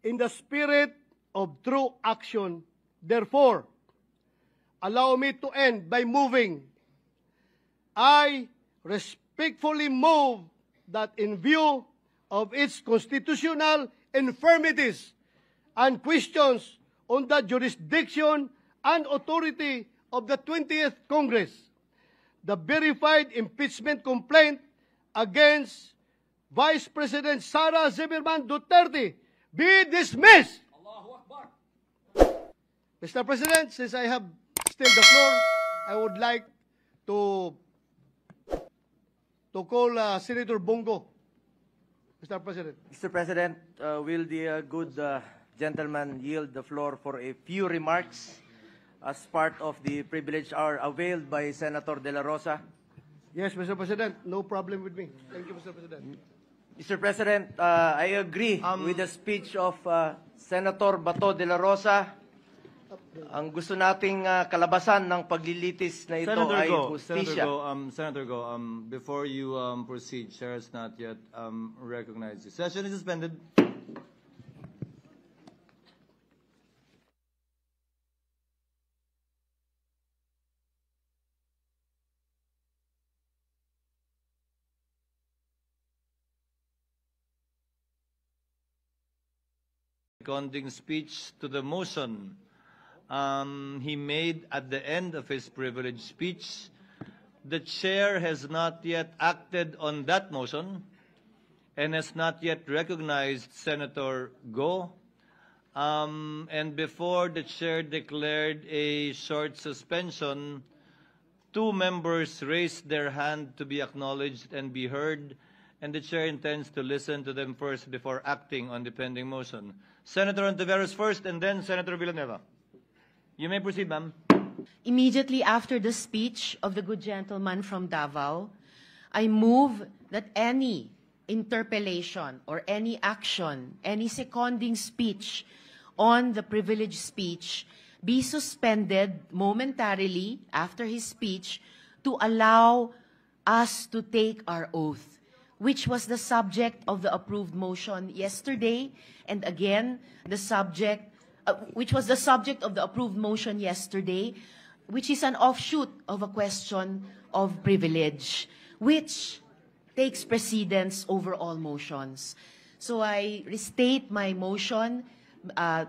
in the spirit of true action. Therefore, allow me to end by moving. I respectfully move that in view of its constitutional infirmities and questions on the jurisdiction and authority of the 20th Congress, the verified impeachment complaint against Vice President Sara Zimmerman Duterte be dismissed. Mr. President, since I have still the floor, I would like to call Senator Bongo. Mr. President. Mr. President, will the good gentleman yield the floor for a few remarks as part of the privilege hour availed by Senator De La Rosa? Yes, Mr. President. No problem with me. Thank you, Mr. President. Mr. President, I agree with the speech of Senator Bato De La Rosa. Ang gusto nating kalabasan ng paglilitis na ito ay hustisya. Senator Go, before you proceed, Chair has not yet recognized you. Session is suspended. Seconding speech to the motion he made at the end of his privileged speech. The chair has not yet acted on that motion and has not yet recognized Senator Go. And before the chair declared a short suspension, two members raised their hand to be acknowledged and be heard, and the chair intends to listen to them first before acting on the pending motion. Senator Ontiveros first, and then Senator Villanueva. You may proceed, ma'am. Immediately after the speech of the good gentleman from Davao, I move that any interpellation or any action, any seconding speech on the privileged speech be suspended momentarily after his speech to allow us to take our oath, which was the subject of the approved motion yesterday, and again, the subject which was the subject of the approved motion yesterday, which is an offshoot of a question of privilege, which takes precedence over all motions. So I restate my motion,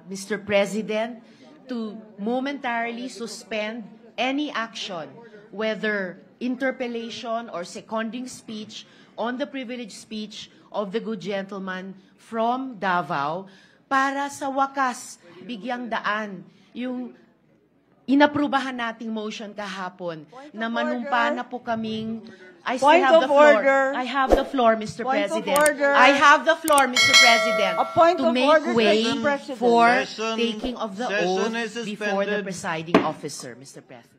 Mr. President, to momentarily suspend any action, whether interpellation or seconding speech, on the privileged speech of the good gentleman from Davao, para sa wakas bigyang daan yung inaprubahan nating motion kahapon na manumpa na po kaming I still have the floor. I have the floor, Mr. President. I have the floor, Mr. President, to make way for taking of the oath before the presiding officer, Mr. President.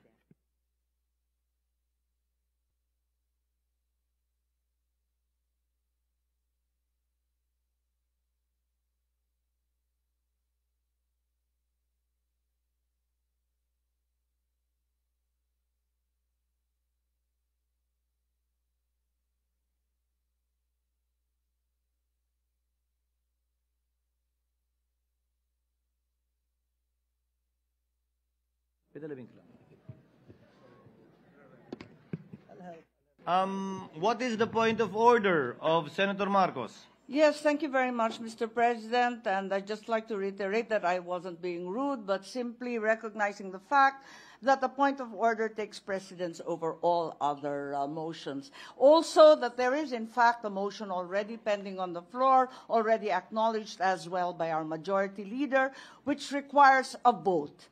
What is the point of order of Senator Marcos? Yes, thank you very much, Mr. President. And I'd just like to reiterate that I wasn't being rude, but simply recognizing the fact that the point of order takes precedence over all other motions. Also, that there is, in fact, a motion already pending on the floor, already acknowledged as well by our majority leader, which requires a vote.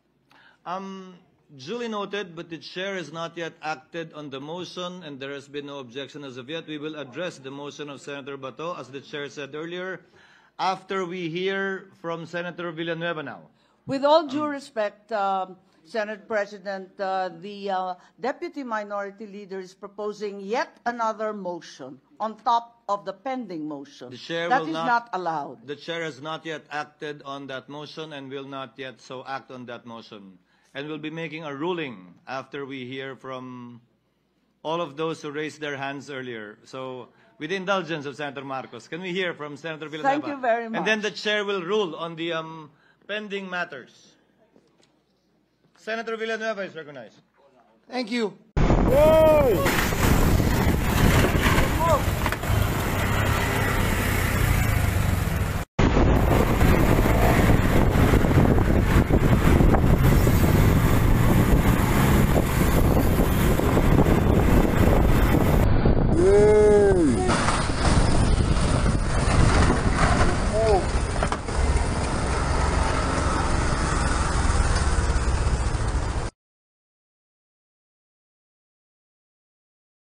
Duly noted, but the chair has not yet acted on the motion, and there has been no objection as of yet. We will address the motion of Senator Bato, as the chair said earlier, after we hear from Senator Villanueva now. With all due respect, Senate President, the Deputy Minority Leader is proposing yet another motion on top of the pending motion. The chair that will is not allowed. The chair has not yet acted on that motion and will not yet so act on that motion. And we'll be making a ruling after we hear from all of those who raised their hands earlier. So with the indulgence of Senator Marcos. Can we hear from Senator Villanueva? Thank you very much. And then the chair will rule on the pending matters. Senator Villanueva is recognized. Thank you.